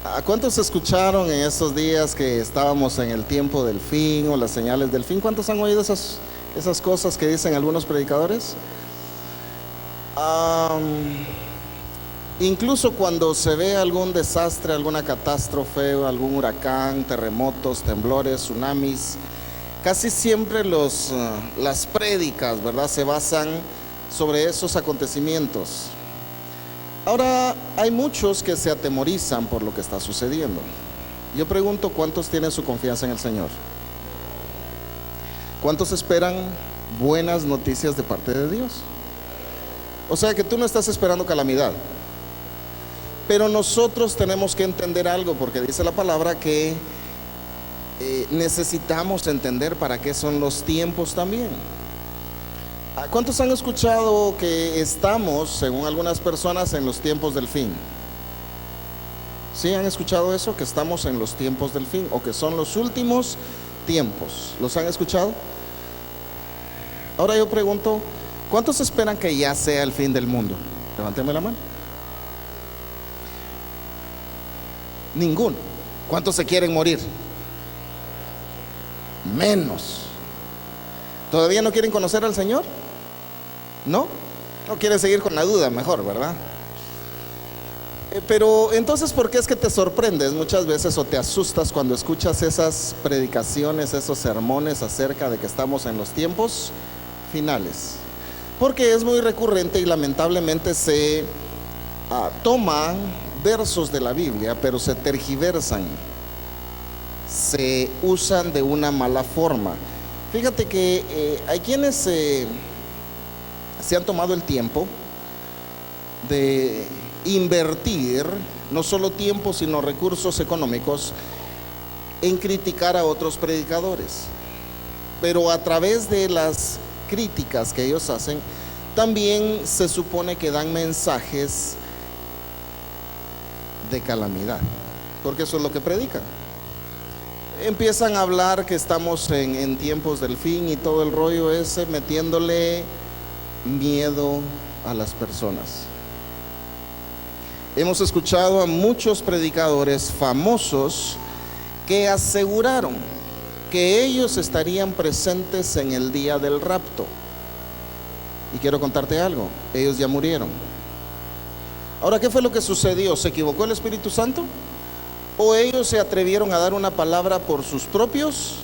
¿A cuántos escucharon en estos días que estábamos en el tiempo del fin o las señales del fin? ¿Cuántos han oído esas cosas que dicen algunos predicadores? Incluso cuando se ve algún desastre, alguna catástrofe, algún huracán, terremotos, temblores, tsunamis, casi siempre las prédicas, ¿verdad?, se basan sobre esos acontecimientos. Ahora, hay muchos que se atemorizan por lo que está sucediendo. Yo pregunto, ¿cuántos tienen su confianza en el Señor? ¿Cuántos esperan buenas noticias de parte de Dios? O sea que tú no estás esperando calamidad. Pero nosotros tenemos que entender algo, porque dice la palabra que necesitamos entender para qué son los tiempos también. ¿Cuántos han escuchado que estamos, según algunas personas, en los tiempos del fin? ¿Sí han escuchado eso? Que estamos en los tiempos del fin, o que son los últimos tiempos. ¿Los han escuchado? Ahora yo pregunto, ¿cuántos esperan que ya sea el fin del mundo? Levánteme la mano. Ninguno. ¿Cuántos se quieren morir? Menos. ¿Todavía no quieren conocer al Señor? ¿No? No quieren seguir con la duda, mejor, ¿verdad? Pero entonces, ¿por qué es que te sorprendes muchas veces o te asustas cuando escuchas esas predicaciones, esos sermones acerca de que estamos en los tiempos finales? Porque es muy recurrente y lamentablemente se toman versos de la Biblia, pero se tergiversan, se usan de una mala forma. Fíjate que hay quienes se han tomado el tiempo de invertir no solo tiempo sino recursos económicos en criticar a otros predicadores, pero a través de las críticas que ellos hacen también se supone que dan mensajes de calamidad, porque eso es lo que predican. Empiezan a hablar que estamos en tiempos del fin y todo el rollo ese, metiéndole miedo a las personas. Hemos escuchado a muchos predicadores famosos que aseguraron que ellos estarían presentes en el día del rapto. Y quiero contarte algo, ellos ya murieron. Ahora, ¿qué fue lo que sucedió? ¿Se equivocó el Espíritu Santo? ¿O ellos se atrevieron a dar una palabra por sus propios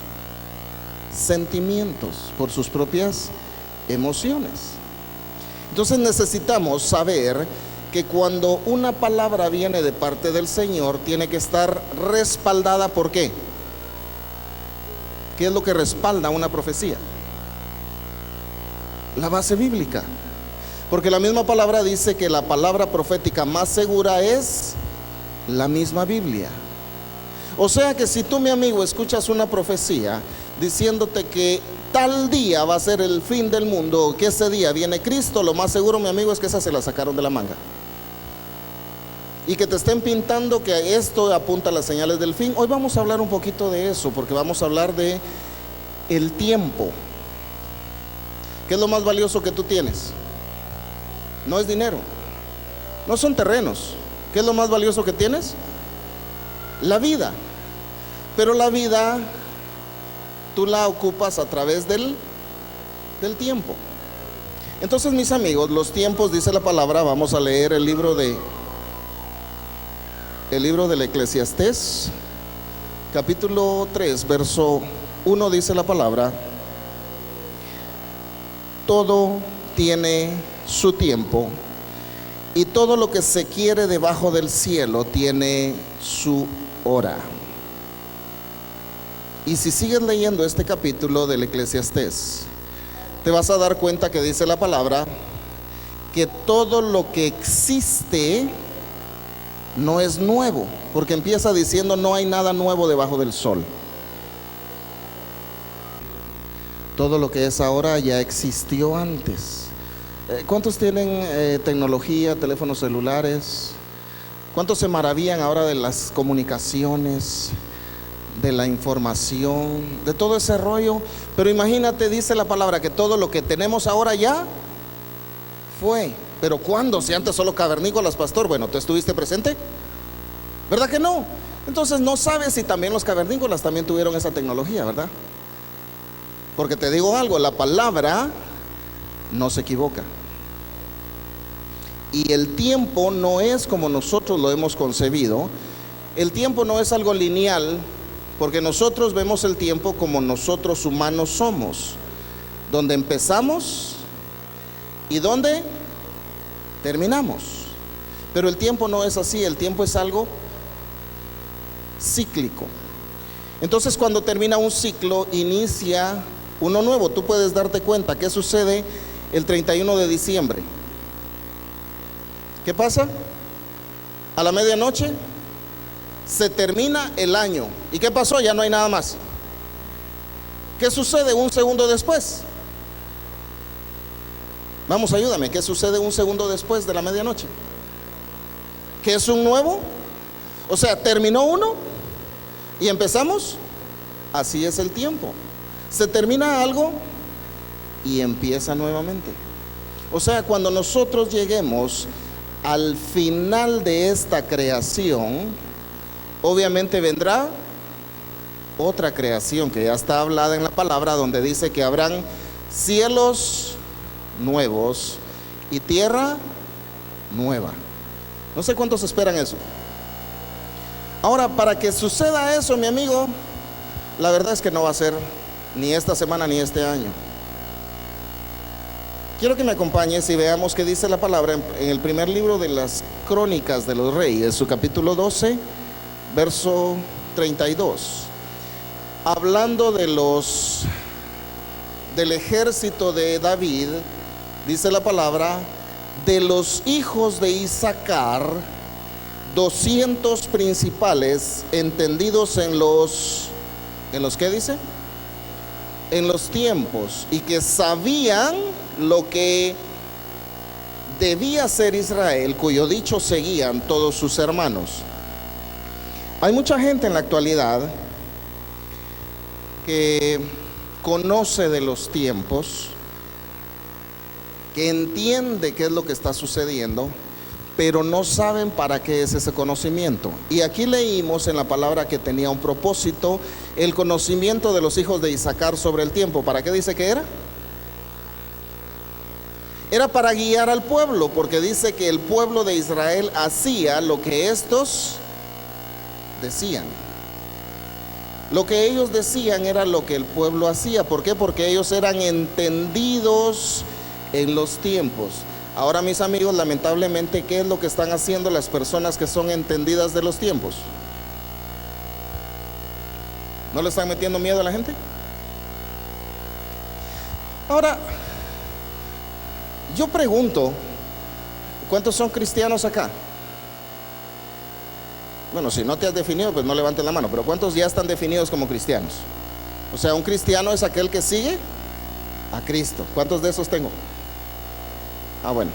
sentimientos, por sus propias emociones? Entonces necesitamos saber que cuando una palabra viene de parte del Señor, tiene que estar respaldada. ¿Por qué? ¿Qué es lo que respalda una profecía? La base bíblica. Porque la misma palabra dice que la palabra profética más segura es la misma Biblia. O sea que si tú, mi amigo, escuchas una profecía diciéndote que tal día va a ser el fin del mundo, que ese día viene Cristo, lo más seguro, mi amigo, es que esa se la sacaron de la manga. Y que te estén pintando que esto apunta a las señales del fin. Hoy vamos a hablar un poquito de eso, porque vamos a hablar de el tiempo. ¿Qué es lo más valioso que tú tienes? No es dinero, no son terrenos. ¿Qué es lo más valioso que tienes? La vida. Pero la vida tú la ocupas a través del tiempo. Entonces, mis amigos, los tiempos, dice la palabra, vamos a leer el libro del Eclesiastés, capítulo 3, verso 1, dice la palabra: todo tiene su tiempo, y todo lo que se quiere debajo del cielo tiene su hora. Y si sigues leyendo este capítulo del Eclesiastés, te vas a dar cuenta que dice la palabra que todo lo que existe no es nuevo, porque empieza diciendo: no hay nada nuevo debajo del sol. Todo lo que es ahora ya existió antes. ¿Cuántos tienen tecnología, teléfonos celulares? ¿Cuántos se maravillan ahora de las comunicaciones, de la información, de todo ese rollo? Pero imagínate, dice la palabra, que todo lo que tenemos ahora ya fue. ¿Pero cuándo? Si antes solo cavernícolas, pastor. Bueno, ¿tú estuviste presente? ¿Verdad que no? Entonces no sabes si también los cavernícolas también tuvieron esa tecnología, ¿verdad? Porque te digo algo, la palabra no se equivoca. Y el tiempo no es como nosotros lo hemos concebido. El tiempo no es algo lineal, porque nosotros vemos el tiempo como nosotros humanos somos, donde empezamos y donde terminamos. Pero el tiempo no es así, el tiempo es algo cíclico. Entonces, cuando termina un ciclo, inicia uno nuevo. Tú puedes darte cuenta qué sucede el 31 de diciembre. ¿Qué pasa? A la medianoche se termina el año. ¿Y qué pasó? Ya no hay nada más. ¿Qué sucede un segundo después? Vamos, ayúdame. ¿Qué sucede un segundo después de la medianoche? ¿Qué es un nuevo? O sea, terminó uno y empezamos. Así es el tiempo. Se termina algo y empieza nuevamente. O sea, cuando nosotros lleguemos al final de esta creación, obviamente vendrá otra creación que ya está hablada en la palabra, donde dice que habrán cielos nuevos y tierra nueva. No sé cuántos esperan eso. Ahora, para que suceda eso, mi amigo, la verdad es que no va a ser ni esta semana ni este año. Quiero que me acompañes y veamos qué dice la palabra en el primer libro de las Crónicas de los Reyes, su capítulo 12, verso 32. Hablando del ejército de David, dice la palabra: de los hijos de Isaacar, 200 principales, entendidos en los ¿qué dice? En los tiempos, y que sabían lo que debía ser Israel, cuyo dicho seguían todos sus hermanos. Hay mucha gente en la actualidad que conoce de los tiempos, que entiende qué es lo que está sucediendo, pero no saben para qué es ese conocimiento. Y aquí leímos en la palabra que tenía un propósito, el conocimiento de los hijos de Isaacar sobre el tiempo. ¿Para qué dice que era? Era para guiar al pueblo, porque dice que el pueblo de Israel hacía lo que estos decían. Lo que ellos decían era lo que el pueblo hacía. ¿Por qué? Porque ellos eran entendidos en los tiempos. Ahora, mis amigos, lamentablemente, ¿qué es lo que están haciendo las personas que son entendidas de los tiempos? ¿No le están metiendo miedo a la gente? Ahora, yo pregunto, ¿cuántos son cristianos acá? Bueno, si no te has definido, pues no levantes la mano, pero ¿cuántos ya están definidos como cristianos? O sea, un cristiano es aquel que sigue a Cristo. ¿Cuántos de esos tengo? Ah, bueno.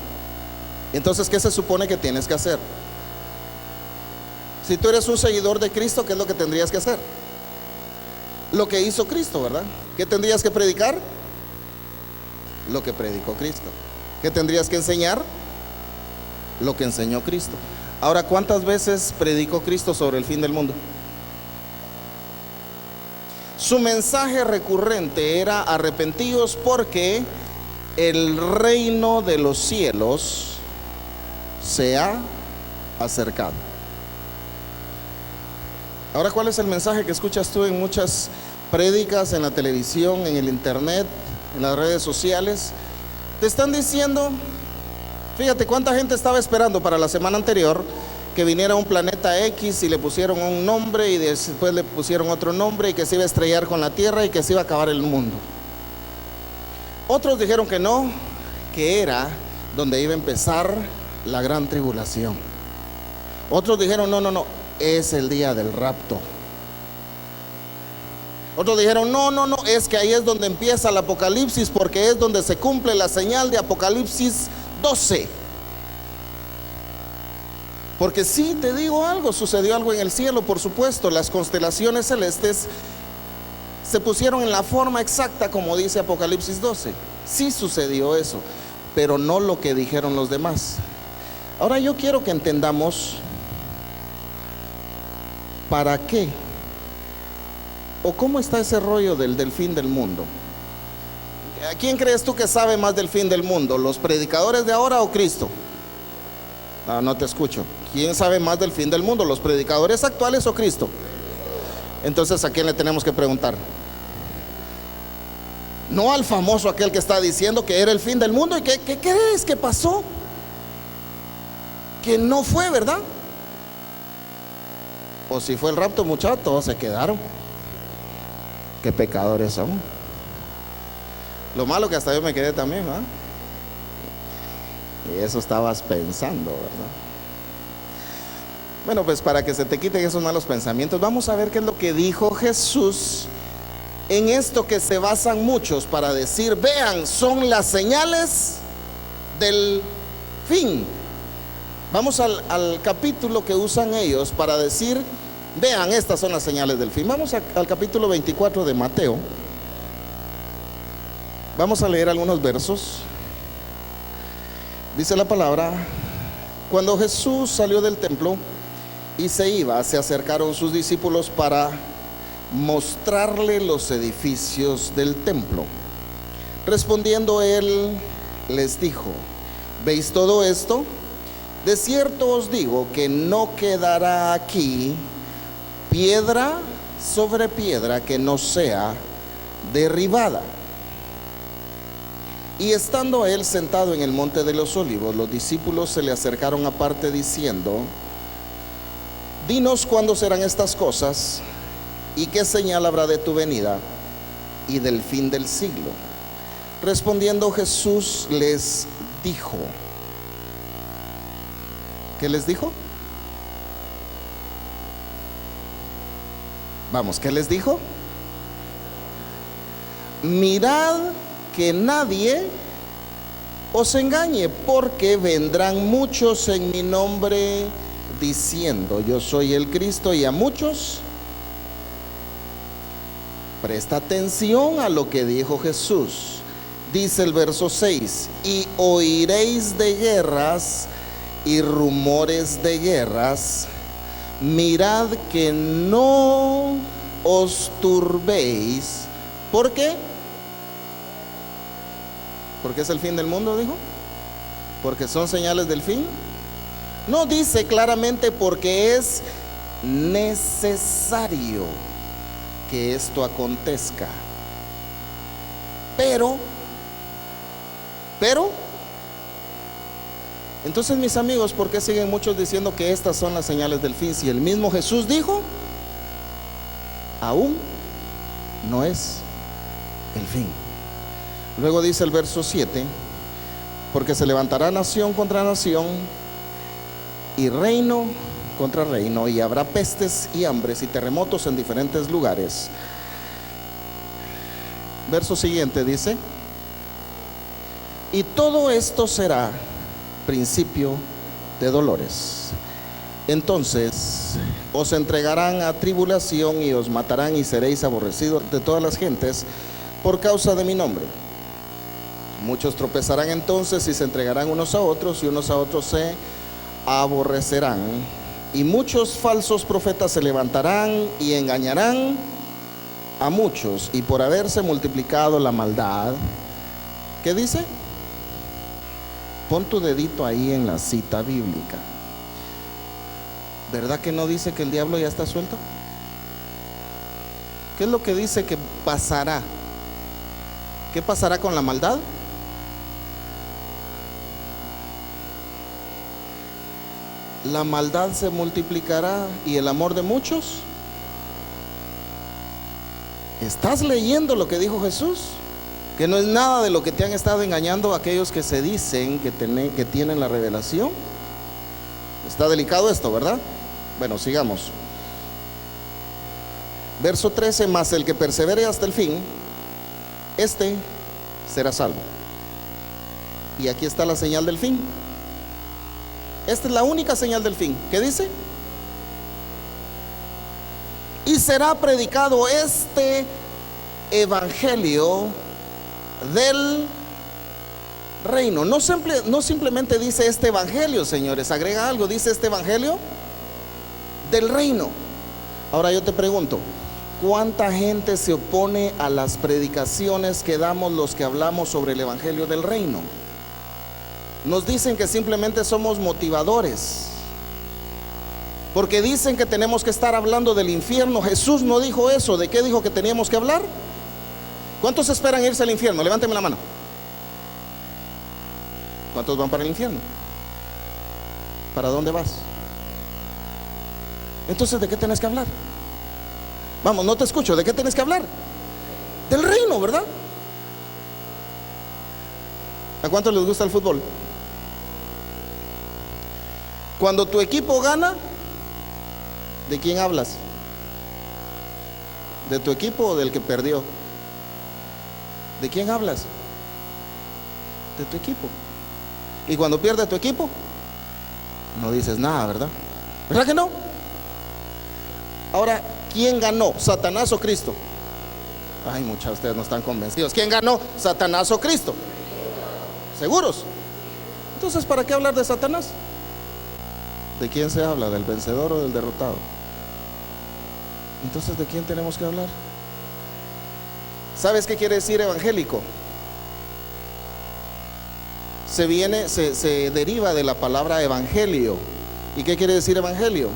Entonces, ¿qué se supone que tienes que hacer? Si tú eres un seguidor de Cristo, ¿qué es lo que tendrías que hacer? Lo que hizo Cristo, ¿verdad? ¿Qué tendrías que predicar? Lo que predicó Cristo. ¿Qué tendrías que enseñar? Lo que enseñó Cristo. Ahora, ¿cuántas veces predicó Cristo sobre el fin del mundo? Su mensaje recurrente era: arrepentíos porque el reino de los cielos se ha acercado. Ahora, ¿cuál es el mensaje que escuchas tú en muchas prédicas, en la televisión, en el internet, en las redes sociales? Te están diciendo, fíjate cuánta gente estaba esperando para la semana anterior que viniera un planeta X y le pusieron un nombre y después le pusieron otro nombre, y que se iba a estrellar con la Tierra y que se iba a acabar el mundo. Otros dijeron que no, que era donde iba a empezar la gran tribulación. Otros dijeron no, es el día del rapto. Otros dijeron no, es que ahí es donde empieza el Apocalipsis, porque es donde se cumple la señal de Apocalipsis 12. Porque sí, te digo algo, sucedió algo en el cielo, por supuesto. Las constelaciones celestes se pusieron en la forma exacta como dice Apocalipsis 12. Sí sucedió eso, pero no lo que dijeron los demás. Ahora yo quiero que entendamos ¿para qué? ¿O cómo está ese rollo del fin del mundo? ¿A quién crees tú que sabe más del fin del mundo? ¿Los predicadores de ahora o Cristo? No, no te escucho. ¿Quién sabe más del fin del mundo? ¿Los predicadores actuales o Cristo? Entonces, ¿a quién le tenemos que preguntar? No al famoso, aquel que está diciendo que era el fin del mundo. ¿Y qué crees que pasó? Que no fue, ¿verdad? O si fue el rapto, muchachos, todos se quedaron. Qué pecadores son. Lo malo que hasta yo me quedé también, ¿verdad? Y eso estabas pensando, ¿verdad? Bueno, pues para que se te quiten esos malos pensamientos, vamos a ver qué es lo que dijo Jesús en esto que se basan muchos para decir, vean, son las señales del fin. Vamos al capítulo que usan ellos para decir, vean, estas son las señales del fin. Vamos al capítulo 24 de Mateo. Vamos a leer algunos versos. Dice la palabra: cuando Jesús salió del templo y se iba, se acercaron sus discípulos para mostrarle los edificios del templo. Respondiendo él, les dijo: ¿veis todo esto? De cierto os digo que no quedará aquí piedra sobre piedra que no sea derribada. Y estando él sentado en el monte de los olivos, los discípulos se le acercaron aparte diciendo: dinos cuándo serán estas cosas y qué señal habrá de tu venida y del fin del siglo. Respondiendo Jesús les dijo. ¿Qué les dijo? Vamos, ¿qué les dijo? Mirad que nadie os engañe, porque vendrán muchos en mi nombre diciendo: yo soy el Cristo, y a muchos. Presta atención a lo que dijo Jesús. Dice el verso 6: y oiréis de guerras y rumores de guerras. Mirad que no os turbéis. ¿Por qué? Porque es el fin del mundo, dijo. Porque son señales del fin. No dice claramente porque es necesario que esto acontezca. Pero, entonces, mis amigos, ¿por qué siguen muchos diciendo que estas son las señales del fin? Si el mismo Jesús dijo, aún no es el fin. Luego dice el verso 7: porque se levantará nación contra nación y reino contra reino, y habrá pestes y hambres y terremotos en diferentes lugares. Verso siguiente dice: y todo esto será principio de dolores. Entonces os entregarán a tribulación y os matarán, y seréis aborrecidos de todas las gentes por causa de mi nombre. Muchos tropezarán entonces y se entregarán unos a otros, y unos a otros se aborrecerán. Y muchos falsos profetas se levantarán y engañarán a muchos. Y por haberse multiplicado la maldad, ¿qué dice? Pon tu dedito ahí en la cita bíblica. ¿Verdad que no dice que el diablo ya está suelto? ¿Qué es lo que dice que pasará? ¿Qué pasará con la maldad? La maldad se multiplicará y el amor de muchos. ¿Estás leyendo lo que dijo Jesús? Que no es nada de lo que te han estado engañando aquellos que se dicen que tienen la revelación. Está delicado esto, ¿verdad? Bueno, sigamos. Verso 13: mas el que persevere hasta el fin, este será salvo. Y aquí está la señal del fin. Esta es la única señal del fin. ¿Qué dice? Y será predicado este evangelio del reino. No simplemente dice este evangelio, señores, agrega algo, dice este evangelio del reino. Ahora yo te pregunto, ¿cuánta gente se opone a las predicaciones que damos los que hablamos sobre el Evangelio del Reino? Nos dicen que simplemente somos motivadores, porque dicen que tenemos que estar hablando del infierno. Jesús no dijo eso. ¿De qué dijo que teníamos que hablar? ¿Cuántos esperan irse al infierno? Levánteme la mano. ¿Cuántos van para el infierno? ¿Para dónde vas? Entonces, ¿de qué tienes que hablar? Vamos, no te escucho. ¿De qué tienes que hablar? Del reino, ¿verdad? ¿A cuántos les gusta el fútbol? Cuando tu equipo gana, ¿de quién hablas? ¿De tu equipo o del que perdió? ¿De quién hablas? De tu equipo. Y cuando pierde tu equipo, no dices nada, ¿verdad? ¿Verdad que no? Ahora, ¿quién ganó? ¿Satanás o Cristo? Ay, muchos de ustedes no están convencidos. ¿Quién ganó? ¿Satanás o Cristo? ¿Seguros? Entonces, ¿para qué hablar de Satanás? ¿De quién se habla? ¿Del vencedor o del derrotado? Entonces, ¿de quién tenemos que hablar? ¿Sabes qué quiere decir evangélico? Se deriva de la palabra evangelio. ¿Y qué quiere decir evangelio?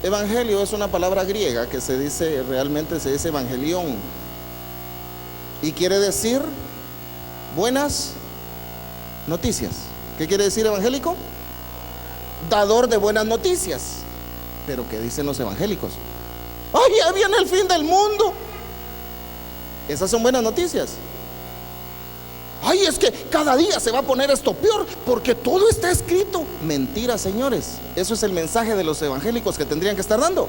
Evangelio es una palabra griega que realmente se dice evangelión, y quiere decir buenas noticias. ¿Qué quiere decir evangélico? Dador de buenas noticias. Pero ¿qué dicen los evangélicos? ¡Ay, ya viene el fin del mundo! Esas son buenas noticias. ¡Ay, es que cada día se va a poner esto peor porque todo está escrito! Mentira, señores. Eso es el mensaje de los evangélicos que tendrían que estar dando.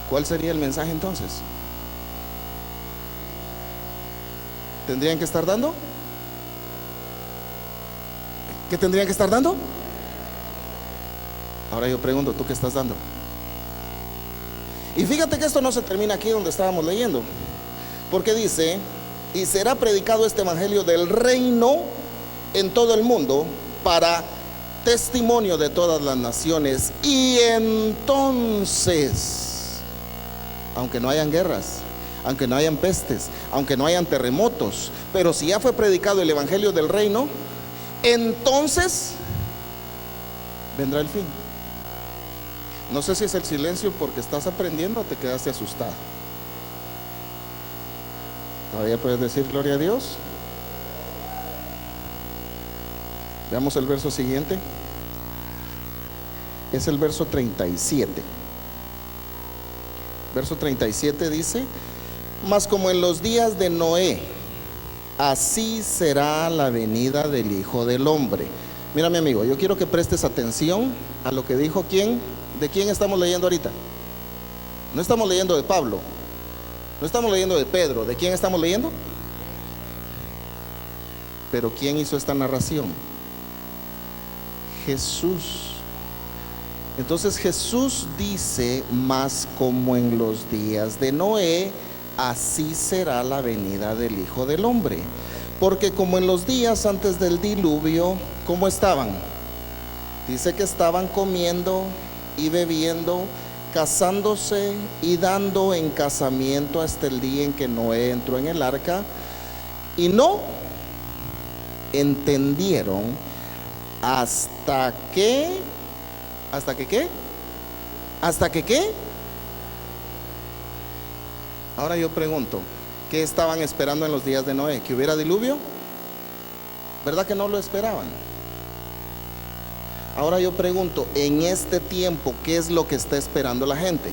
¿Cuál sería el mensaje entonces? ¿Tendrían que estar dando? ¿Qué tendrían que estar dando? Ahora yo pregunto, ¿tú qué estás dando? Y fíjate que esto no se termina aquí donde estábamos leyendo, porque dice: y será predicado este evangelio del reino en todo el mundo para testimonio de todas las naciones, y entonces, aunque no hayan guerras, aunque no hayan pestes, aunque no hayan terremotos, pero si ya fue predicado el evangelio del reino, entonces vendrá el fin. No sé si es el silencio porque estás aprendiendo o te quedaste asustado. ¿Todavía puedes decir gloria a Dios? Veamos el verso siguiente. Es el verso 37. Verso 37 dice: mas como en los días de Noé, así será la venida del Hijo del Hombre. Mira, mi amigo, yo quiero que prestes atención a lo que dijo ¿quién? ¿De quién estamos leyendo ahorita? No estamos leyendo de Pablo, no estamos leyendo de Pedro. ¿De quién estamos leyendo? Pero ¿quién hizo esta narración? Jesús. Entonces Jesús dice: mas como en los días de Noé, así será la venida del Hijo del Hombre. Porque como en los días antes del diluvio, ¿cómo estaban? Dice que estaban comiendo y bebiendo, casándose y dando en casamiento hasta el día en que Noé entró en el arca, y no entendieron hasta que ¿qué? ¿Hasta que qué? Ahora yo pregunto, ¿qué estaban esperando en los días de Noé? ¿Que hubiera diluvio? ¿Verdad que no lo esperaban? Ahora yo pregunto, en este tiempo, ¿qué es lo que está esperando la gente?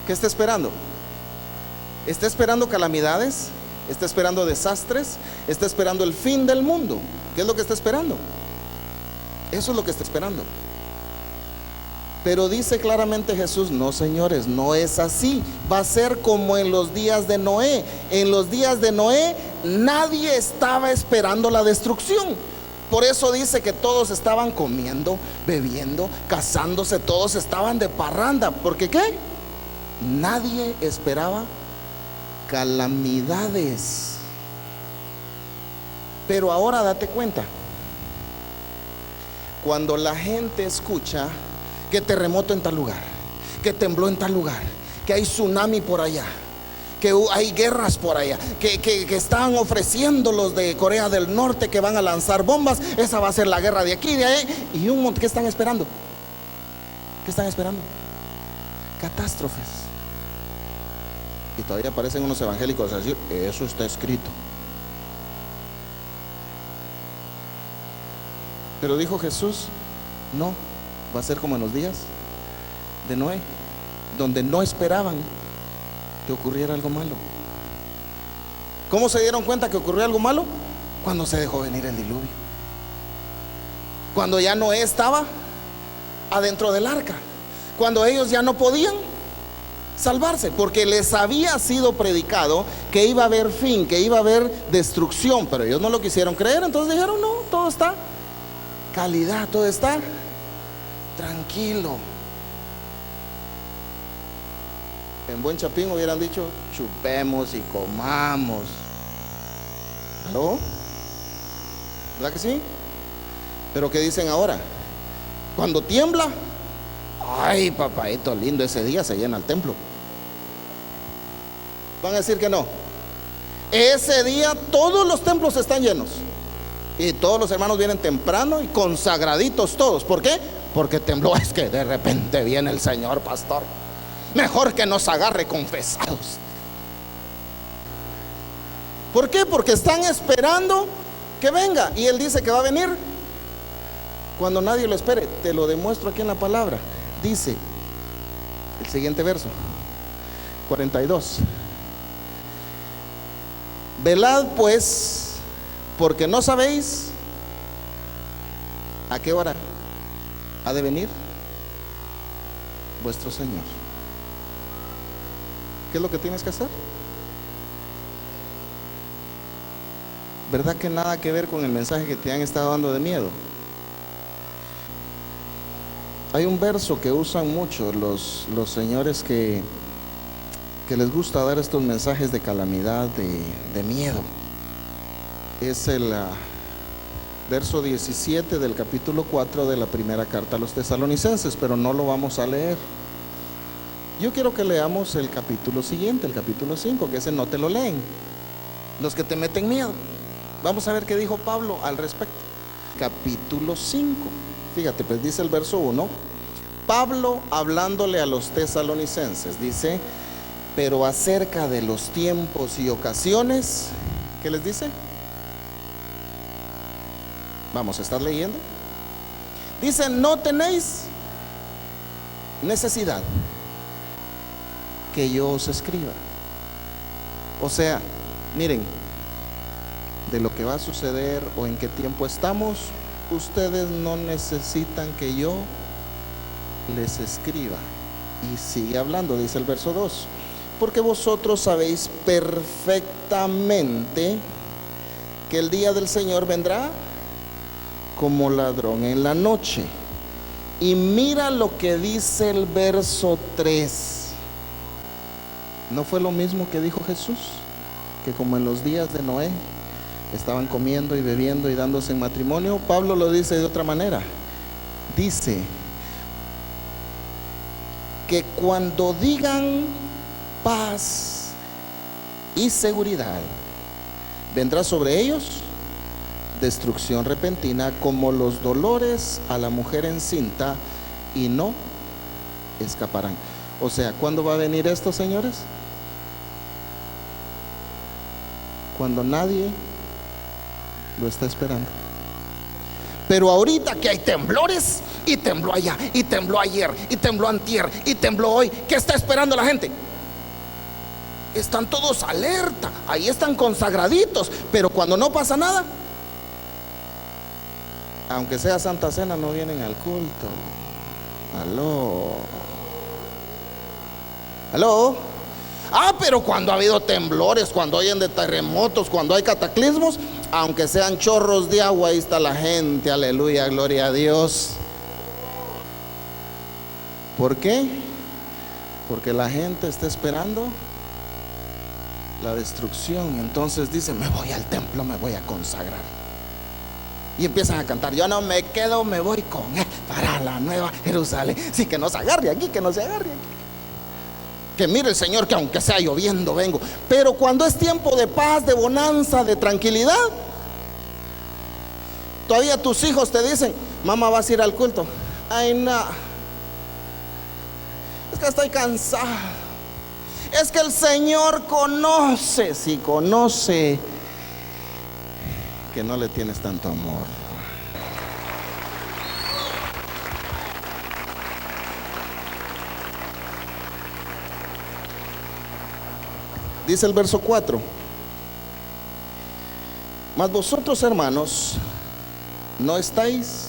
¿Qué está esperando? ¿Está esperando calamidades? ¿Está esperando desastres? ¿Está esperando el fin del mundo? ¿Qué es lo que está esperando? Eso es lo que está esperando. Pero dice claramente Jesús: no, señores, no es así. Va a ser como en los días de Noé. En los días de Noé nadie estaba esperando la destrucción. Por eso dice que todos estaban comiendo, bebiendo, casándose, todos estaban de parranda. ¿Porque qué? Nadie esperaba calamidades. Pero ahora date cuenta, Cuando la gente escucha que terremoto en tal lugar, que tembló en tal lugar, que hay tsunami por allá, que hay guerras por allá, que están ofreciendo los de Corea del Norte que van a lanzar bombas, esa va a ser la guerra de aquí, de ahí, y un montón. ¿Qué están esperando? ¿Qué están esperando? Catástrofes. Y todavía aparecen unos evangélicos a decir, eso está escrito. Pero dijo Jesús, no, va a ser como en los días de Noé, donde no esperaban que ocurriera algo malo. ¿Cómo se dieron cuenta que ocurrió algo malo? Cuando se dejó venir el diluvio. Cuando ya Noé estaba adentro del arca. Cuando ellos ya no podían salvarse, porque les había sido predicado que iba a haber fin, que iba a haber destrucción, pero ellos no lo quisieron creer. Entonces dijeron, no, todo está calidad, todo está tranquilo. En buen chapín hubieran dicho, chupemos y comamos. ¿No? ¿Verdad que sí? Pero ¿qué dicen ahora? Cuando tiembla, ay, papaito lindo, ese día se llena el templo. Van a decir que no. Ese día todos los templos están llenos. Y todos los hermanos vienen temprano y consagraditos todos. ¿Por qué? Porque tembló. Es que de repente viene el Señor, pastor. Mejor que nos agarre confesados. ¿Por qué? Porque están esperando que venga. Y Él dice que va a venir cuando nadie lo espere. Te lo demuestro aquí en la palabra. Dice el siguiente verso 42: velad pues, porque no sabéis a qué hora ha de venir vuestro Señor. ¿Qué es lo que tienes que hacer? ¿Verdad que nada que ver con el mensaje que te han estado dando de miedo? Hay un verso que usan mucho los señores que les gusta dar estos mensajes de calamidad, de miedo. Es el verso 17 del capítulo 4 de la primera carta a los tesalonicenses, pero no lo vamos a leer. Yo quiero que leamos el capítulo siguiente, el capítulo 5, que ese no te lo leen los que te meten miedo. Vamos a ver qué dijo Pablo al respecto. Capítulo 5, fíjate, pues dice el verso 1. Pablo hablándole a los tesalonicenses dice: pero acerca de los tiempos y ocasiones, ¿qué les dice? Vamos a estar leyendo. Dice: no tenéis necesidad que yo os escriba. O sea, miren, de lo que va a suceder o en qué tiempo estamos, ustedes no necesitan que yo les escriba. Y sigue hablando, dice el verso 2: porque vosotros sabéis perfectamente que el día del Señor vendrá como ladrón en la noche. Y mira lo que dice el verso 3. ¿No fue lo mismo que dijo Jesús? Que como en los días de Noé estaban comiendo y bebiendo y dándose en matrimonio. Pablo lo dice de otra manera. Dice que cuando digan paz y seguridad, vendrá sobre ellos destrucción repentina como los dolores a la mujer encinta, y no escaparán. O sea, ¿cuándo va a venir esto, señores? Cuando nadie lo está esperando. Pero ahorita que hay temblores, y tembló allá, y tembló ayer, y tembló antier, y tembló hoy, ¿qué está esperando la gente? Están todos alerta, ahí están consagraditos. Pero cuando no pasa nada, aunque sea Santa Cena, no vienen al culto. Aló. Pero cuando ha habido temblores, cuando hay de terremotos, cuando hay cataclismos, aunque sean chorros de agua, ahí está la gente. Aleluya, gloria a Dios. ¿Por qué? Porque la gente está esperando la destrucción. Entonces dice: me voy al templo, me voy a consagrar. Y empiezan a cantar: yo no me quedo, me voy con él para la nueva Jerusalén. Sí, que no se agarre aquí, que no se agarre aquí. Que mire el Señor, que aunque sea lloviendo vengo. Pero cuando es tiempo de paz, de bonanza, de tranquilidad, todavía tus hijos te dicen: mamá, ¿vas a ir al culto? Ay, no, es que estoy cansado. Es que el Señor conoce. Si conoce que no le tienes tanto amor. Dice el verso 4: mas vosotros, hermanos, no estáis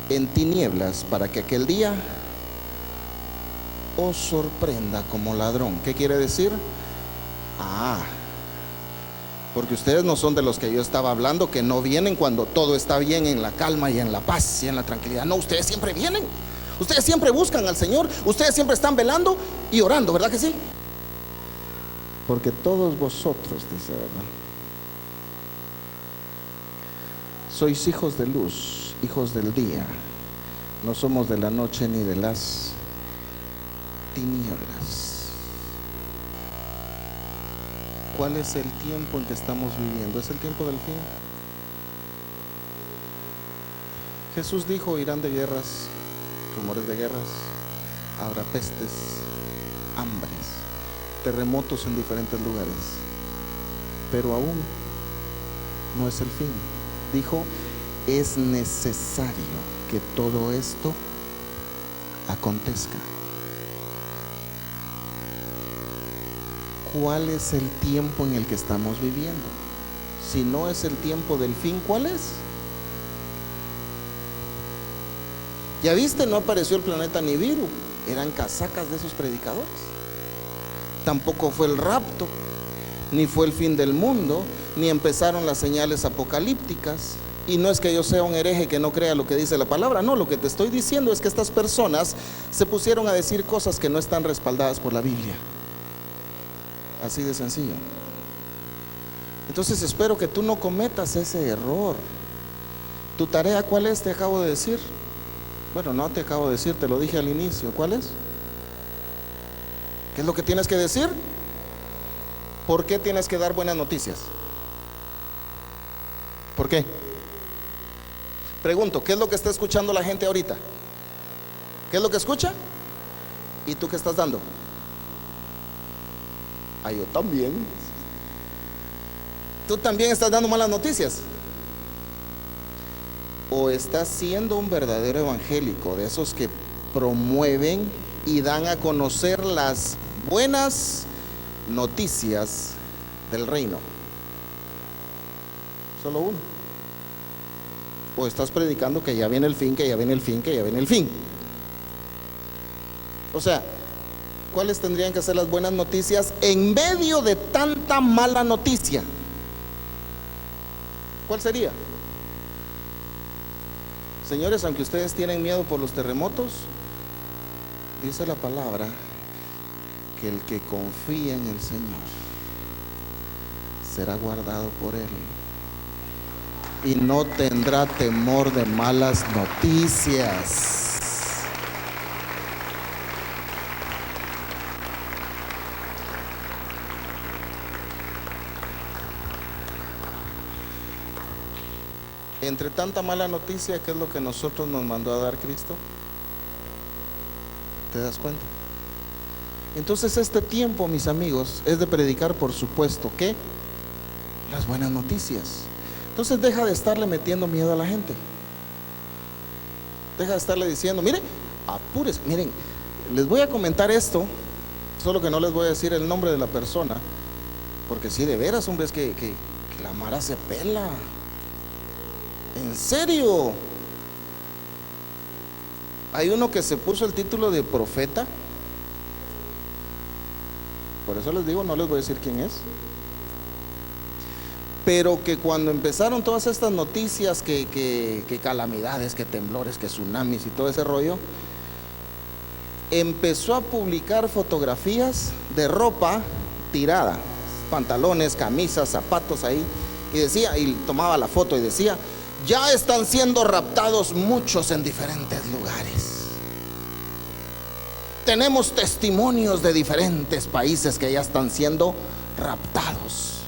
en tinieblas para que aquel día os sorprenda como ladrón. ¿Qué quiere decir? Porque ustedes no son de los que yo estaba hablando, que no vienen cuando todo está bien, en la calma y en la paz y en la tranquilidad. No, ustedes siempre vienen. Ustedes siempre buscan al Señor. Ustedes siempre están velando y orando, ¿verdad que sí? Porque todos vosotros, dice, ¿verdad?, sois hijos de luz, hijos del día. No somos de la noche ni de las tinieblas. ¿Cuál es el tiempo en que estamos viviendo? ¿Es el tiempo del fin? Jesús dijo: irán de guerras, rumores de guerras, habrá pestes, hambres, terremotos en diferentes lugares, pero aún no es el fin. Dijo: es necesario que todo esto acontezca. ¿Cuál es el tiempo en el que estamos viviendo? Si no es el tiempo del fin, ¿cuál es? Ya viste, no apareció el planeta Nibiru, eran casacas de esos predicadores. Tampoco fue el rapto, ni fue el fin del mundo, ni empezaron las señales apocalípticas. Y no es que yo sea un hereje que no crea lo que dice la palabra, no, lo que te estoy diciendo es que estas personas se pusieron a decir cosas que no están respaldadas por la Biblia. Así de sencillo. Entonces espero que tú no cometas ese error. ¿Tu tarea cuál es? Te acabo de decir. Bueno, no te acabo de decir, te lo dije al inicio. ¿Cuál es? ¿Qué es lo que tienes que decir? ¿Por qué tienes que dar buenas noticias? ¿Por qué? Pregunto, ¿qué es lo que está escuchando la gente ahorita? ¿Qué es lo que escucha? ¿Y tú qué estás dando? Yo también. ¿Tú también estás dando malas noticias? ¿O estás siendo un verdadero evangélico, de esos que promueven y dan a conocer las buenas noticias del reino? Solo uno. ¿O estás predicando que ya viene el fin, que ya viene el fin, que ya viene el fin? O sea, ¿cuáles tendrían que ser las buenas noticias en medio de tanta mala noticia? ¿Cuál sería? Señores, aunque ustedes tienen miedo por los terremotos, dice la palabra que el que confía en el Señor será guardado por Él y no tendrá temor de malas noticias. Entre tanta mala noticia, ¿qué es lo que nosotros nos mandó a dar Cristo? ¿Te das cuenta? Entonces este tiempo, mis amigos, es de predicar, por supuesto, ¿qué? Las buenas noticias. Entonces deja de estarle metiendo miedo a la gente. Deja de estarle diciendo: mire, apúrese. Miren, les voy a comentar esto, solo que no les voy a decir el nombre de la persona, porque si de veras, hombre, es que la mara se pela. En serio. Hay uno que se puso el título de profeta. Por eso les digo, no les voy a decir quién es. Pero que cuando empezaron todas estas noticias, que calamidades, que temblores, que tsunamis y todo ese rollo, empezó a publicar fotografías de ropa tirada, pantalones, camisas, zapatos ahí, y decía, y tomaba la foto y decía: Ya están siendo raptados muchos en diferentes lugares. Tenemos testimonios de diferentes países que ya están siendo raptados.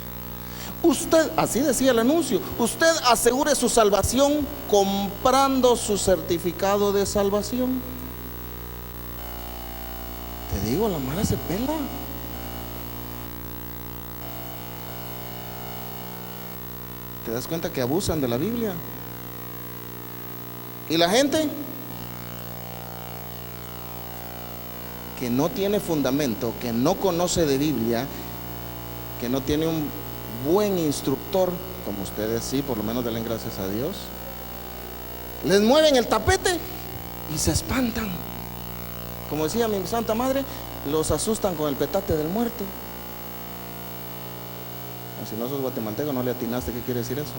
Usted, así decía el anuncio, usted asegure su salvación comprando su certificado de salvación. Te digo, la mala se pela. ¿Te das cuenta que abusan de la Biblia? Y la gente que no tiene fundamento, que no conoce de Biblia, que no tiene un buen instructor, como ustedes sí, por lo menos denle gracias a Dios, les mueven el tapete y se espantan. Como decía mi santa madre, los asustan con el petate del muerto. Si no sos guatemalteco, no le atinaste qué quiere decir eso,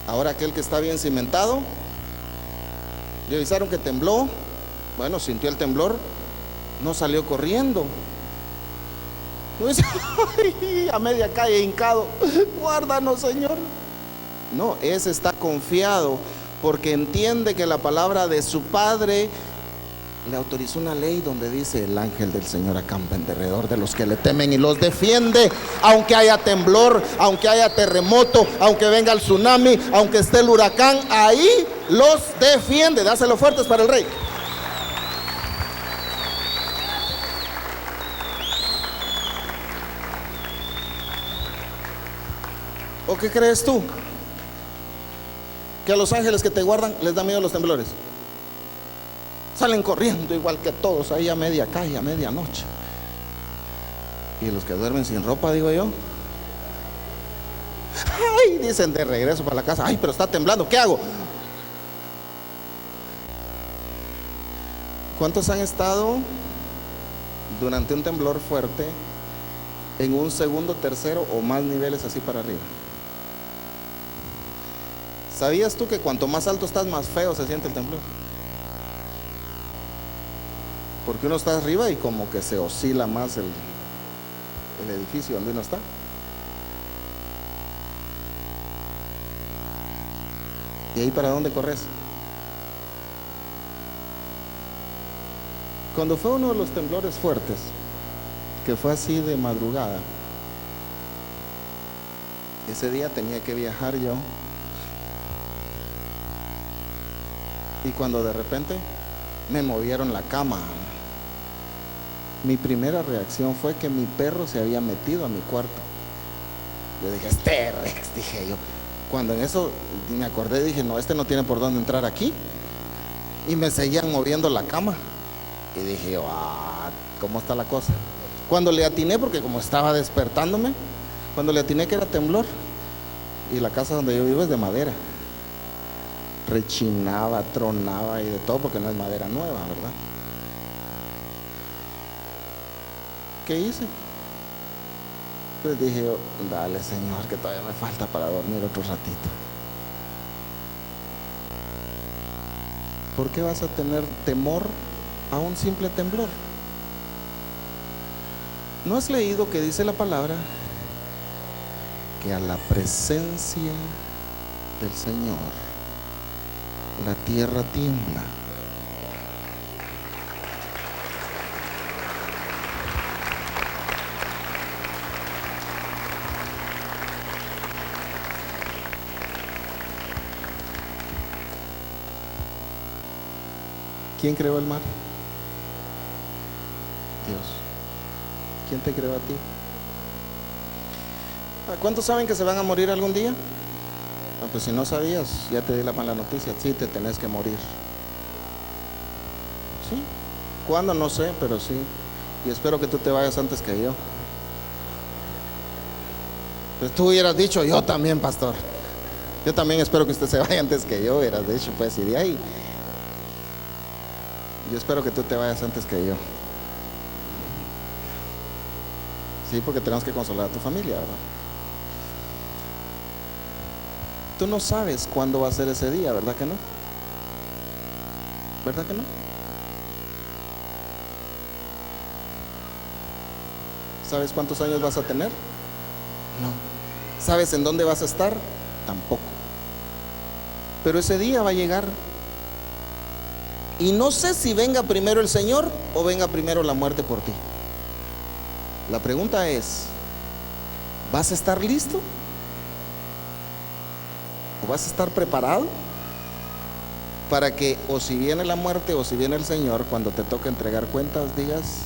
¿no? Ahora aquel que está bien cimentado, le avisaron que tembló. Bueno, sintió el temblor, no salió corriendo. No dice, ay, a media calle hincado, guárdanos, Señor. No, ese está confiado porque entiende que la palabra de su Padre le autorizó una ley donde dice: el ángel del Señor acampa en derredor de los que le temen y los defiende, aunque haya temblor, aunque haya terremoto, aunque venga el tsunami, aunque esté el huracán, ahí los defiende. Dáselo fuertes para el Rey. ¿O qué crees tú? Que a los ángeles que te guardan les da miedo los temblores. Salen corriendo igual que todos ahí a media calle, a medianoche. Y los que duermen sin ropa, digo yo, ay, dicen de regreso para la casa, ay, pero está temblando, ¿qué hago? ¿Cuántos han estado durante un temblor fuerte en un segundo, tercero o más niveles así para arriba? ¿Sabías tú que cuanto más alto estás, más feo se siente el temblor? Porque uno está arriba y como que se oscila más el edificio donde uno está. ¿Y ahí para dónde corres? Cuando fue uno de los temblores fuertes, que fue así de madrugada, ese día tenía que viajar yo. Y cuando de repente me movieron la cama, mi primera reacción fue que mi perro se había metido a mi cuarto. Yo dije, Rex, dije yo. Cuando en eso me acordé, dije, no, no tiene por dónde entrar aquí. Y me seguían moviendo la cama. Y dije, ¿cómo está la cosa? Cuando le atiné, porque como estaba despertándome, cuando le atiné que era temblor, y la casa donde yo vivo es de madera, rechinaba, tronaba y de todo, porque no es madera nueva, ¿verdad? ¿Qué hice? Pues dije yo, dale, Señor, que todavía me falta para dormir otro ratito. ¿Por qué vas a tener temor a un simple temblor? ¿No has leído que dice la palabra que a la presencia del Señor la tierra tiembla? ¿Quién creó el mar? Dios. ¿Quién te creó a ti? ¿Cuántos saben que se van a morir algún día? No, pues si no sabías, ya te di la mala noticia. Sí, te tenés que morir. ¿Sí? ¿Cuándo? No sé, pero sí. Y espero que tú te vayas antes que yo. Pues tú hubieras dicho, yo también, pastor. Yo también espero que usted se vaya antes que yo, hubieras dicho, pues, y de ahí. Yo espero que tú te vayas antes que yo. Sí, porque tenemos que consolar a tu familia, ¿verdad? Tú no sabes cuándo va a ser ese día, ¿verdad que no? ¿Verdad que no? ¿Sabes cuántos años vas a tener? ¿Sabes en dónde vas a estar? Tampoco. Pero ese día va a llegar. Y no sé si venga primero el Señor o venga primero la muerte por ti. La pregunta es, ¿vas a estar listo? ¿O vas a estar preparado? Para que o si viene la muerte o si viene el Señor, cuando te toque entregar cuentas, digas,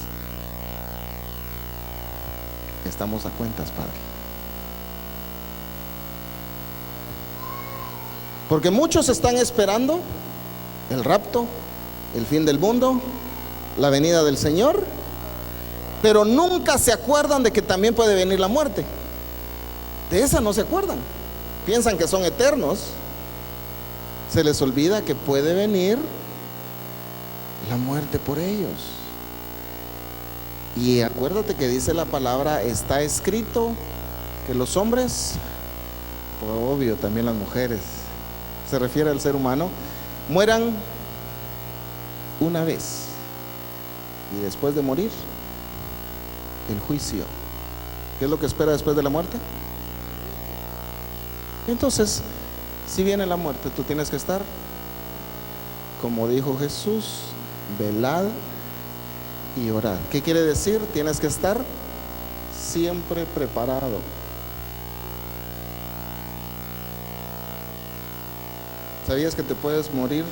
estamos a cuentas, Padre. Porque muchos están esperando el rapto, el fin del mundo, la venida del Señor, pero nunca se acuerdan de que también puede venir la muerte. De esa no se acuerdan. Piensan que son eternos. Se les olvida que puede venir la muerte por ellos. Y acuérdate que dice la palabra, está escrito que los hombres, por obvio también las mujeres, se refiere al ser humano, mueran una vez y después de morir, el juicio. ¿Qué es lo que espera después de la muerte? Entonces, si viene la muerte, tú tienes que estar, como dijo Jesús, velad y orad. ¿Qué quiere decir? Tienes que estar siempre preparado. ¿Sabías que te puedes morir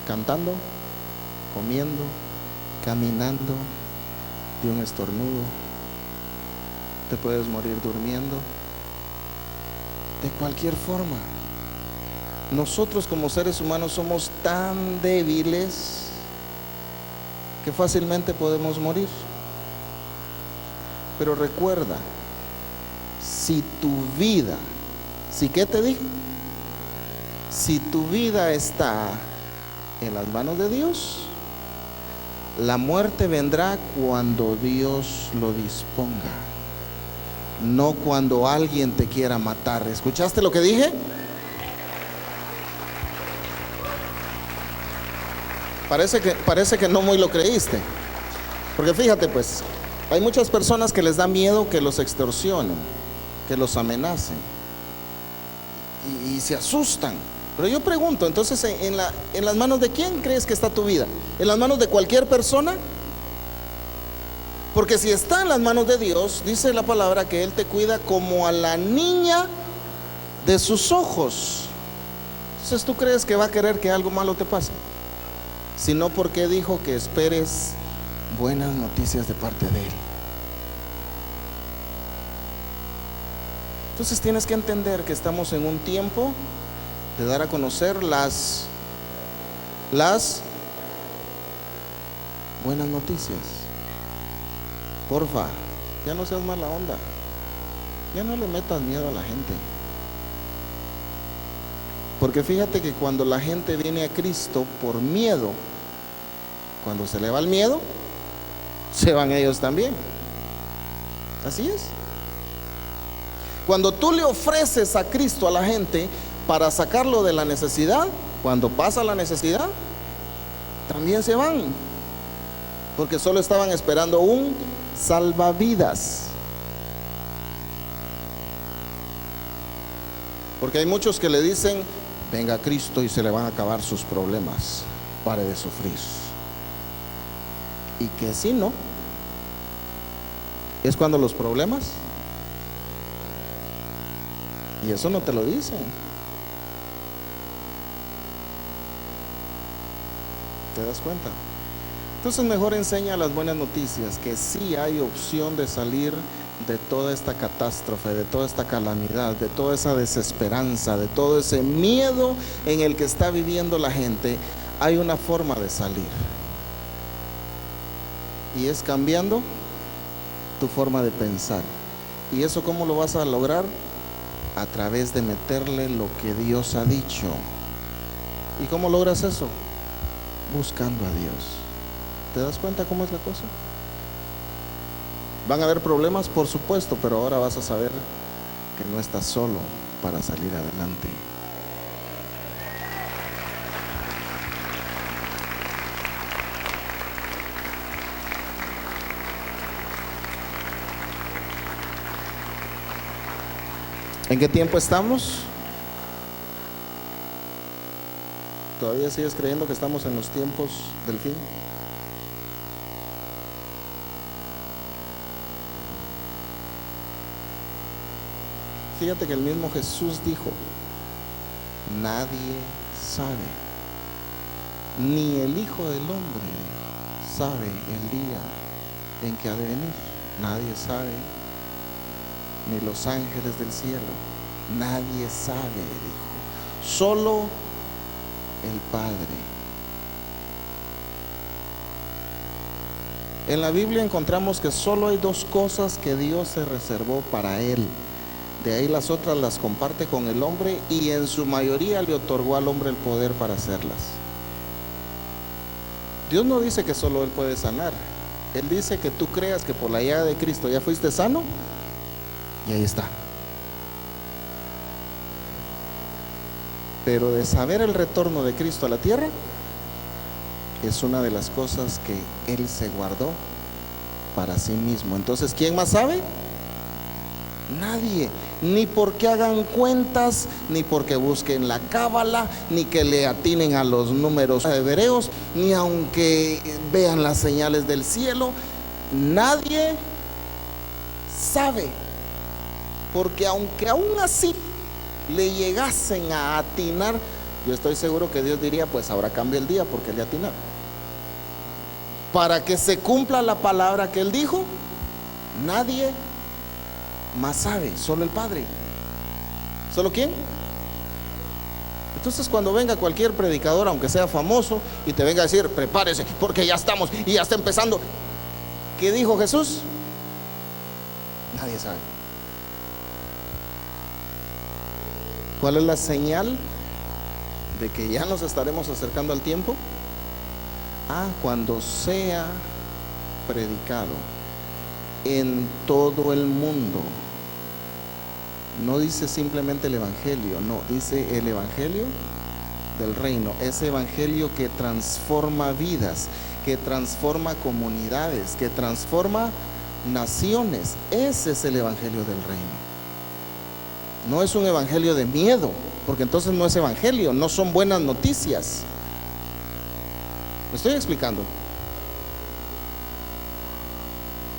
cantando, comiendo, caminando, de un estornudo? Te puedes morir durmiendo, de cualquier forma. Nosotros como seres humanos somos tan débiles que fácilmente podemos morir. Pero recuerda, si tu vida, ¿sí qué te dije? Si tu vida está en las manos de Dios, la muerte vendrá cuando Dios lo disponga, no cuando alguien te quiera matar. ¿Escuchaste lo que dije? Parece que no muy lo creíste. Porque fíjate pues, hay muchas personas que les da miedo que los extorsionen, que los amenacen y se asustan. Pero yo pregunto, entonces, ¿en las manos de quién crees que está tu vida? ¿En las manos de cualquier persona? Porque si está en las manos de Dios, dice la palabra que Él te cuida como a la niña de sus ojos. Entonces, ¿tú crees que va a querer que algo malo te pase? Sino porque dijo que esperes buenas noticias de parte de Él. Entonces tienes que entender que estamos en un tiempo de dar a conocer las buenas noticias. Porfa, ya no seas mala onda, ya no le metas miedo a la gente. Porque fíjate que cuando la gente viene a Cristo por miedo, cuando se le va el miedo, se van ellos también. Así es. Cuando tú le ofreces a Cristo a la gente para sacarlo de la necesidad, cuando pasa la necesidad, también se van, porque solo estaban esperando un salvavidas. Porque hay muchos que le dicen, venga Cristo y se le van a acabar sus problemas, pare de sufrir. Y que si no, es cuando los problemas, y eso no te lo dicen. ¿Te das cuenta? Entonces mejor enseña las buenas noticias, que sí hay opción de salir de toda esta catástrofe, de toda esta calamidad, de toda esa desesperanza, de todo ese miedo en el que está viviendo la gente. Hay una forma de salir, y es cambiando tu forma de pensar. ¿Y eso cómo lo vas a lograr? A través de meterle lo que Dios ha dicho. ¿Y cómo logras eso? Buscando a Dios. ¿Te das cuenta cómo es la cosa? Van a haber problemas, por supuesto, pero ahora vas a saber que no estás solo para salir adelante. ¿En qué tiempo estamos? ¿Todavía sigues creyendo que estamos en los tiempos del fin? Fíjate que el mismo Jesús dijo: nadie sabe, ni el Hijo del Hombre sabe el día en que ha de venir. Nadie sabe, ni los ángeles del cielo, nadie sabe, dijo, solo el Padre. En la Biblia encontramos que solo hay dos cosas que Dios se reservó para Él. De ahí las otras las comparte con el hombre, y en su mayoría le otorgó al hombre el poder para hacerlas. Dios no dice que solo Él puede sanar. Él dice que tú creas que por la llaga de Cristo ya fuiste sano, y ahí está. Pero de saber el retorno de Cristo a la tierra, es una de las cosas que Él se guardó para sí mismo. Entonces, ¿quién más sabe? Nadie. Ni porque hagan cuentas, ni porque busquen la cábala, ni que le atinen a los números hebreos, ni aunque vean las señales del cielo. Nadie sabe, porque aunque aún así le llegasen a atinar, yo estoy seguro que Dios diría: pues ahora cambia el día porque le atinaron, para que se cumpla la palabra que Él dijo. Nadie más sabe, solo el Padre. ¿Solo quién? Entonces, cuando venga cualquier predicador, aunque sea famoso, y te venga a decir: prepárese porque ya estamos y ya está empezando, ¿qué dijo Jesús? Nadie sabe. ¿Cuál es la señal de que ya nos estaremos acercando al tiempo? Cuando sea predicado en todo el mundo. No dice simplemente el evangelio, no, dice el evangelio del reino. Ese evangelio que transforma vidas, que transforma comunidades, que transforma naciones. Ese es el evangelio del reino. No es un evangelio de miedo, porque entonces no es evangelio, no son buenas noticias. ¿Me estoy explicando?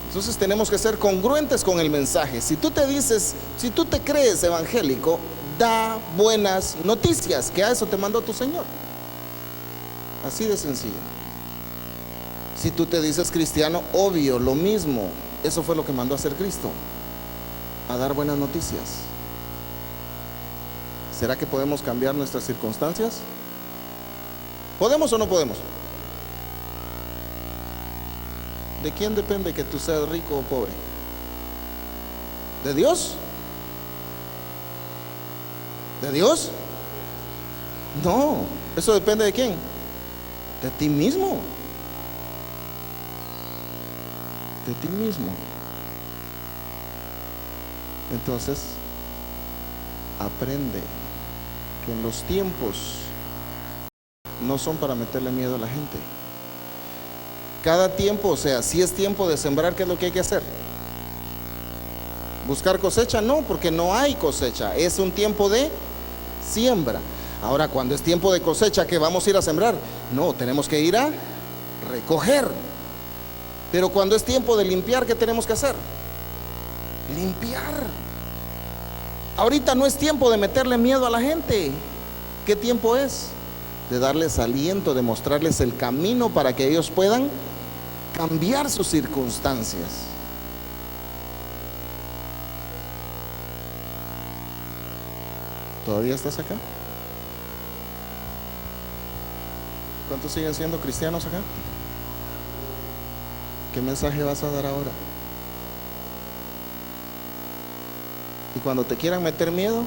Entonces tenemos que ser congruentes con el mensaje. Si tú te crees evangélico, da buenas noticias, que a eso te mandó tu Señor. Así de sencillo. Si tú te dices cristiano, obvio, lo mismo. Eso fue lo que mandó a hacer Cristo, a dar buenas noticias. ¿Será que podemos cambiar nuestras circunstancias? ¿Podemos o no podemos? ¿De quién depende que tú seas rico o pobre? ¿De Dios? ¿De Dios? No, eso depende de quién. De ti mismo. De ti mismo. Entonces, aprende que en los tiempos no son para meterle miedo a la gente. Cada tiempo, o sea, si es tiempo de sembrar, ¿qué es lo que hay que hacer? ¿Buscar cosecha? No, porque no hay cosecha. Es un tiempo de siembra. Ahora, cuando es tiempo de cosecha, ¿qué vamos a ir a sembrar? No, tenemos que ir a recoger. Pero cuando es tiempo de limpiar, ¿qué tenemos que hacer? Limpiar. Ahorita no es tiempo de meterle miedo a la gente. ¿Qué tiempo es? De darles aliento, de mostrarles el camino para que ellos puedan cambiar sus circunstancias. ¿Todavía estás acá? ¿Cuántos siguen siendo cristianos acá? ¿Qué mensaje vas a dar ahora? Y cuando te quieran meter miedo,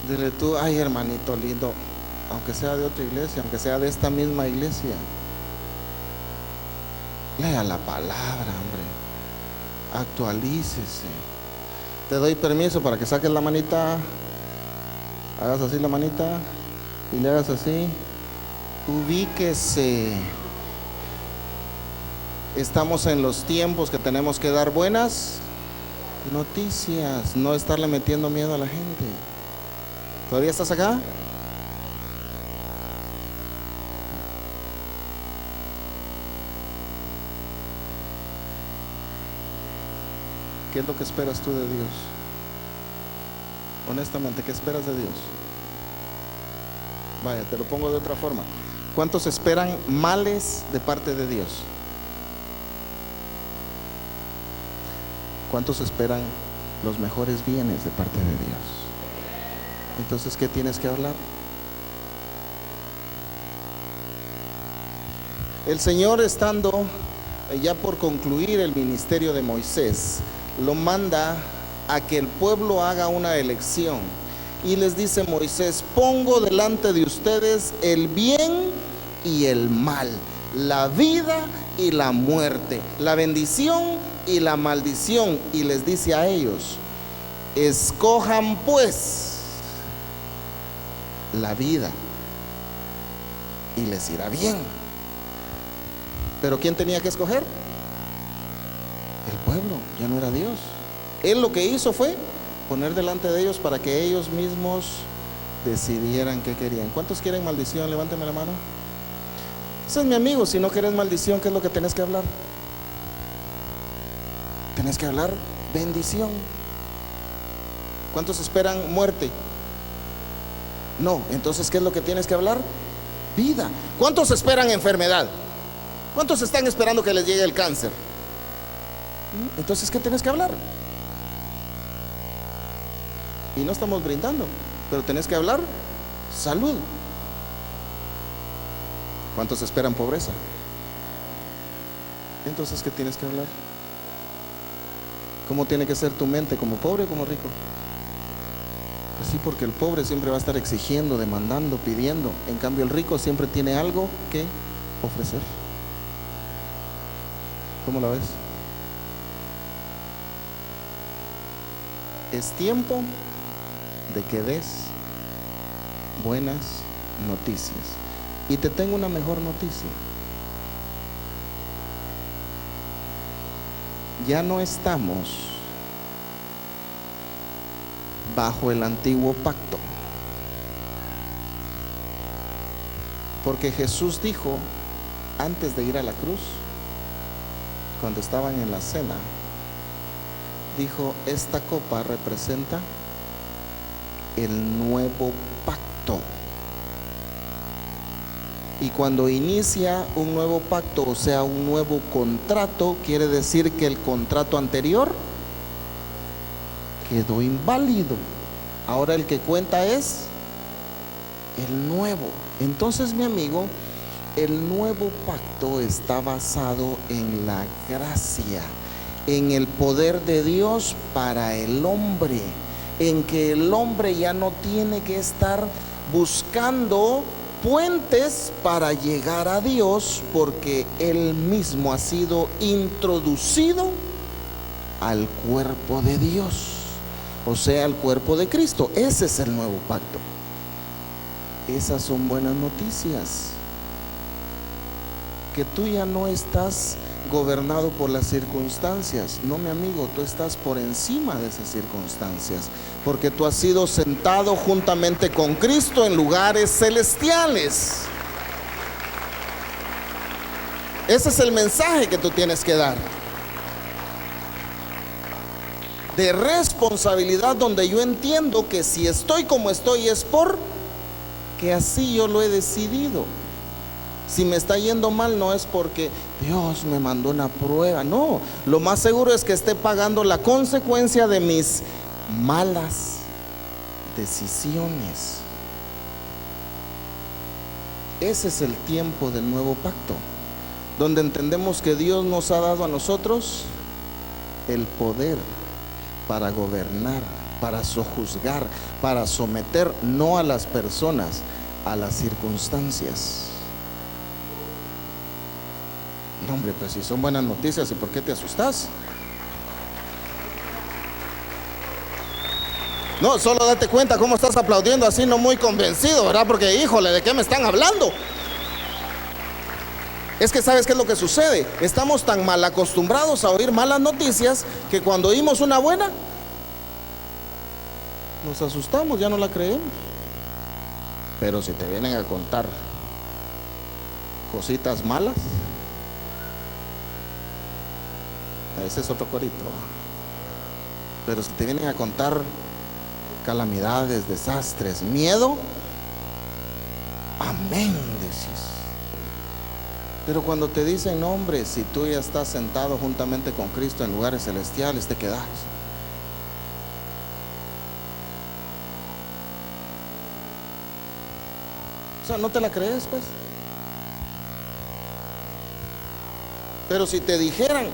dile tú: ay, hermanito lindo, aunque sea de otra iglesia, aunque sea de esta misma iglesia, lea la palabra, hombre, actualícese. Te doy permiso para que saques la manita, hagas así la manita y le hagas así. Ubíquese. Estamos en los tiempos que tenemos que dar buenas noticias, no estarle metiendo miedo a la gente. ¿Todavía estás acá? ¿Qué es lo que esperas tú de Dios? Honestamente, ¿qué esperas de Dios? Vaya, te lo pongo de otra forma. ¿Cuántos esperan males de parte de Dios? ¿Cuántos esperan los mejores bienes de parte de Dios? Entonces, ¿qué tienes que hablar? El Señor, estando ya por concluir el ministerio de Moisés, lo manda a que el pueblo haga una elección. Y les dice Moisés: pongo delante de ustedes el bien y el mal, la vida y la muerte, la bendición y la maldición. Y les dice a ellos: escojan pues la vida y les irá bien. Pero ¿quién tenía que escoger? El pueblo, ya no era Dios. Él lo que hizo fue poner delante de ellos para que ellos mismos decidieran qué querían. ¿Cuántos quieren maldición? Levánteme la mano. Ese es mi amigo. Si no quieres maldición, ¿qué es lo que tenés que hablar? Tenés que hablar bendición. ¿Cuántos esperan muerte? No. Entonces, ¿qué es lo que tienes que hablar? Vida. ¿Cuántos esperan enfermedad? ¿Cuántos están esperando que les llegue el cáncer? Entonces, ¿qué tienes que hablar? Y no estamos brindando, pero tenés que hablar salud. ¿Cuántos esperan pobreza? Entonces, ¿qué tienes que hablar? ¿Cómo tiene que ser tu mente? ¿Como pobre o como rico? Pues sí, porque el pobre siempre va a estar exigiendo, demandando, pidiendo. En cambio, el rico siempre tiene algo que ofrecer. ¿Cómo la ves? Es tiempo de que des buenas noticias. Y te tengo una mejor noticia. Ya no estamos bajo el antiguo pacto, porque Jesús dijo antes de ir a la cruz, cuando estaban en la cena, dijo: esta copa representa el nuevo pacto. Y cuando inicia un nuevo pacto, o sea, un nuevo contrato, quiere decir que el contrato anterior quedó inválido. Ahora el que cuenta es el nuevo. Entonces, mi amigo, el nuevo pacto está basado en la gracia, en el poder de Dios para el hombre, en que el hombre ya no tiene que estar buscando puentes para llegar a Dios, porque Él mismo ha sido introducido al cuerpo de Dios, o sea, al cuerpo de Cristo. Ese es el nuevo pacto. Esas son buenas noticias, que tú ya no estás gobernado por las circunstancias. No, mi amigo, tú estás por encima de esas circunstancias, porque tú has sido sentado juntamente con Cristo en lugares celestiales. Ese es el mensaje que tú tienes que dar, de responsabilidad, donde yo entiendo que si estoy como estoy es porque así yo lo he decidido. Si me está yendo mal, no es porque Dios me mandó una prueba, no. Lo más seguro es que esté pagando la consecuencia de mis malas decisiones. Ese es el tiempo del nuevo pacto, donde entendemos que Dios nos ha dado a nosotros el poder para gobernar, para sojuzgar, para someter no a las personas, a las circunstancias. No, hombre, pues si son buenas noticias, ¿y por qué te asustas? No, solo date cuenta cómo estás aplaudiendo así, no muy convencido, ¿verdad? Porque, híjole, ¿de qué me están hablando? Es que ¿sabes qué es lo que sucede? Estamos tan mal acostumbrados a oír malas noticias que cuando oímos una buena, nos asustamos, ya no la creemos. Pero si te vienen a contar cositas malas, ese es otro corito. Pero si te vienen a contar calamidades, desastres, miedo, amén, decís. Pero cuando te dicen, no hombre, si tú ya estás sentado juntamente con Cristo en lugares celestiales, te quedas. O sea, no te la crees, pues. Pero si te dijeran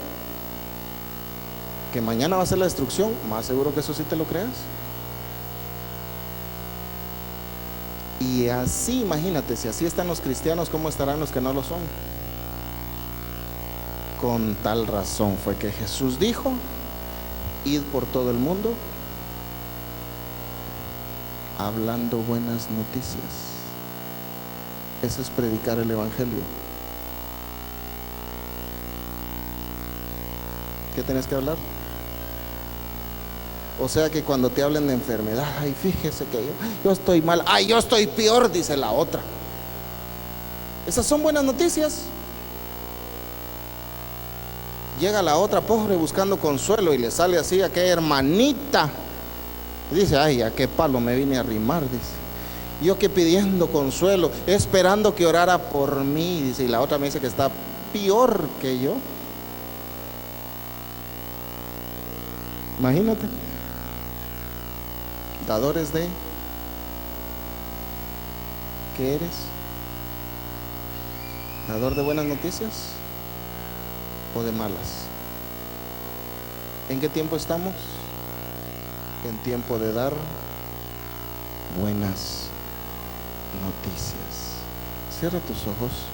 que mañana va a ser la destrucción, más seguro que eso sí te lo creas. Y así, imagínate, si así están los cristianos, ¿cómo estarán los que no lo son? Con tal razón fue que Jesús dijo: id por todo el mundo hablando buenas noticias. Eso es predicar el evangelio. ¿Qué tenés que hablar? O sea que cuando te hablen de enfermedad, ay, fíjese que yo estoy mal, ay, yo estoy peor, dice la otra. Esas son buenas noticias. Llega la otra pobre buscando consuelo y le sale así a aquella hermanita. Dice, ay, a qué palo me vine a arrimar, dice. Yo que pidiendo consuelo, esperando que orara por mí, dice, y la otra me dice que está peor que yo. Imagínate. Dadores de ¿qué eres? ¿Dador de buenas noticias o de malas? ¿En qué tiempo estamos? En tiempo de dar buenas noticias. Cierra tus ojos.